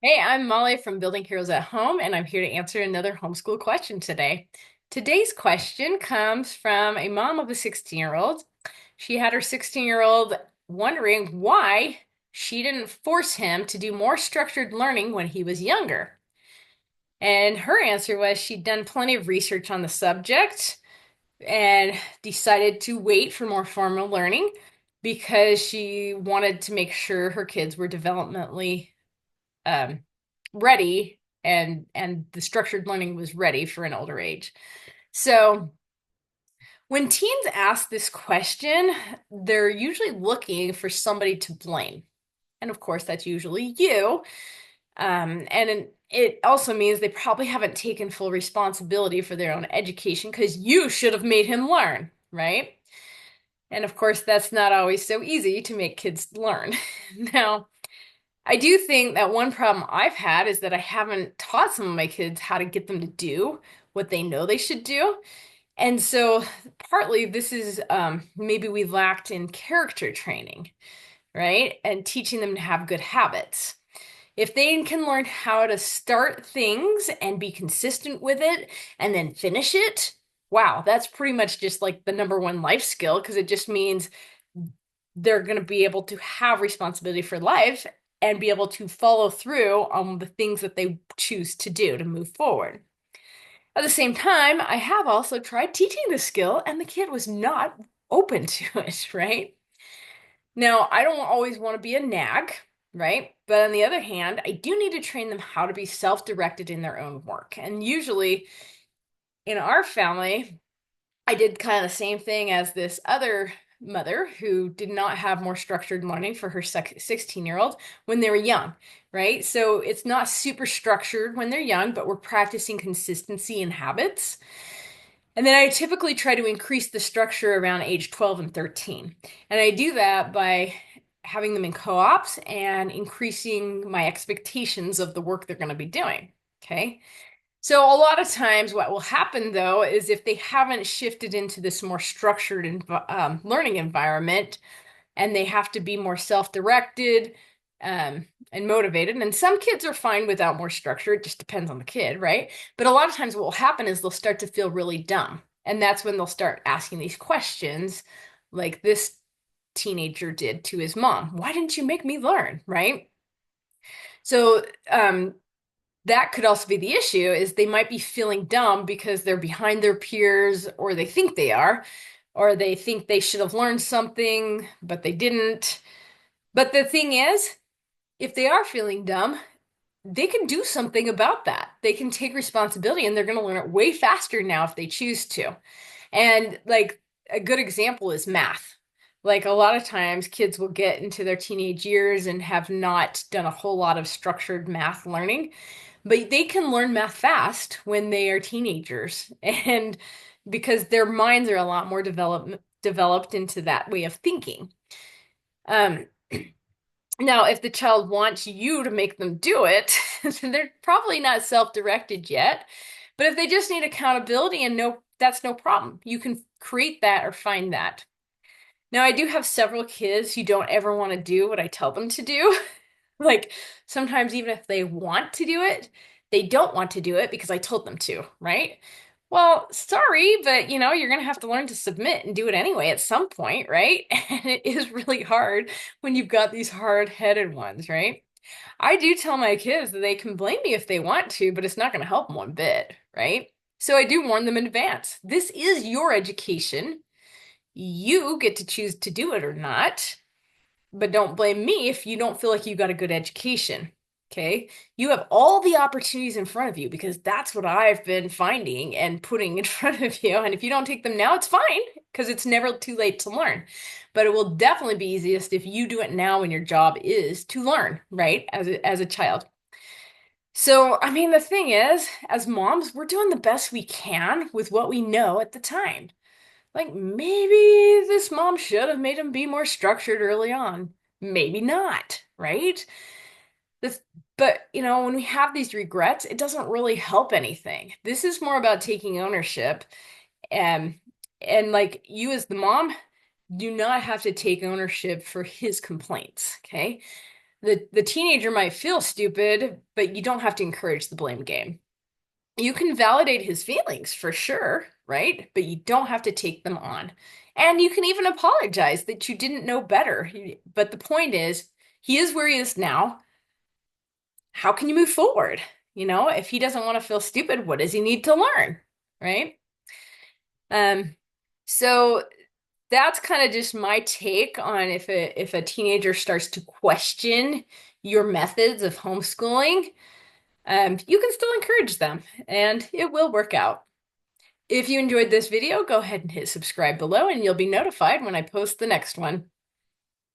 Hey, I'm Molly from Building Heroes at Home, and I'm here to answer another homeschool question today. Today's question comes from a mom of a 16-year-old. She had her 16-year-old wondering why she didn't force him to do more structured learning when he was younger. And her answer was she'd done plenty of research on the subject and decided to wait for more formal learning because she wanted to make sure her kids were developmentally um, ready and the structured learning was ready for an older age. So when teens ask this question, they're usually looking for somebody to blame. And of course, that's usually you. It also means they probably haven't taken full responsibility for their own education because you should have made him learn, right? And of course, that's not always so easy to make kids learn. Now, I do think that one problem I've had is that I haven't taught some of my kids how to get them to do what they know they should do. And so partly this is maybe we lacked in character training, right? And teaching them to have good habits. If they can learn how to start things and be consistent with it and then finish it, wow, that's pretty much just like the number one life skill because it just means they're going to be able to have responsibility for life and be able to follow through on the things that they choose to do to move forward. At the same time, I have also tried teaching this skill, and the kid was not open to it, right? Now, I don't always want to be a nag, right? But on the other hand, I do need to train them how to be self-directed in their own work. And usually in our family, I did kind of the same thing as this other mother who did not have more structured learning for her 16-year-old when they were young, right? So it's not super structured when they're young, but we're practicing consistency and habits. And then I typically try to increase the structure around age 12 and 13. And I do that by having them in co-ops and increasing my expectations of the work they're going to be doing. Okay. So a lot of times what will happen though is if they haven't shifted into this more structured learning environment and they have to be more self-directed and motivated. And some kids are fine without more structure. It just depends on the kid, right? But a lot of times what will happen is they'll start to feel really dumb. And that's when they'll start asking these questions like this teenager did to his mom. Why didn't you make me learn, right? So that could also be the issue is they might be feeling dumb because they're behind their peers or they think they are or they think they should have learned something but they didn't. But the thing is, if they are feeling dumb, they can do something about that. They can take responsibility and they're going to learn it way faster now if they choose to. And like a good example is math. Like a lot of times kids will get into their teenage years and have not done a whole lot of structured math learning, but they can learn math fast when they are teenagers. And because their minds are a lot more developed into that way of thinking. Um, Now, if the child wants you to make them do it, then they're probably not self-directed yet. But if they just need accountability and no, that's no problem. You can create that or find that. Now, I do have several kids who don't ever want to do what I tell them to do. Like sometimes even if they want to do it, they don't want to do it because I told them to, right? Well, sorry, but you're gonna have to learn to submit and do it anyway at some point, right? And it is really hard when you've got these hard-headed ones, right? I do tell my kids that they can blame me if they want to, but it's not gonna help them one bit, right? So I do warn them in advance. This is your education. You get to choose to do it or not. But don't blame me if you don't feel like you got a good education. Okay. You have all the opportunities in front of you because that's what I've been finding and putting in front of you. And if you don't take them now, it's fine because it's never too late to learn. But it will definitely be easiest if you do it now when your job is to learn, right? As a child. So, I mean, the thing is, as moms, we're doing the best we can with what we know at the time. Like maybe this mom should have made him be more structured early on. Maybe not, right? This, but when we have these regrets, it doesn't really help anything. This is more about taking ownership and like you as the mom do not have to take ownership for his complaints, okay? The teenager might feel stupid, but you don't have to encourage the blame game. You can validate his feelings for sure, right? But you don't have to take them on. And you can even apologize that you didn't know better. But the point is, he is where he is now. How can you move forward? If he doesn't want to feel stupid, what does he need to learn? Right? Um, so that's kind of just my take on if a teenager starts to question your methods of homeschooling, you can still encourage them and it will work out. If you enjoyed this video, go ahead and hit subscribe below and you'll be notified when I post the next one.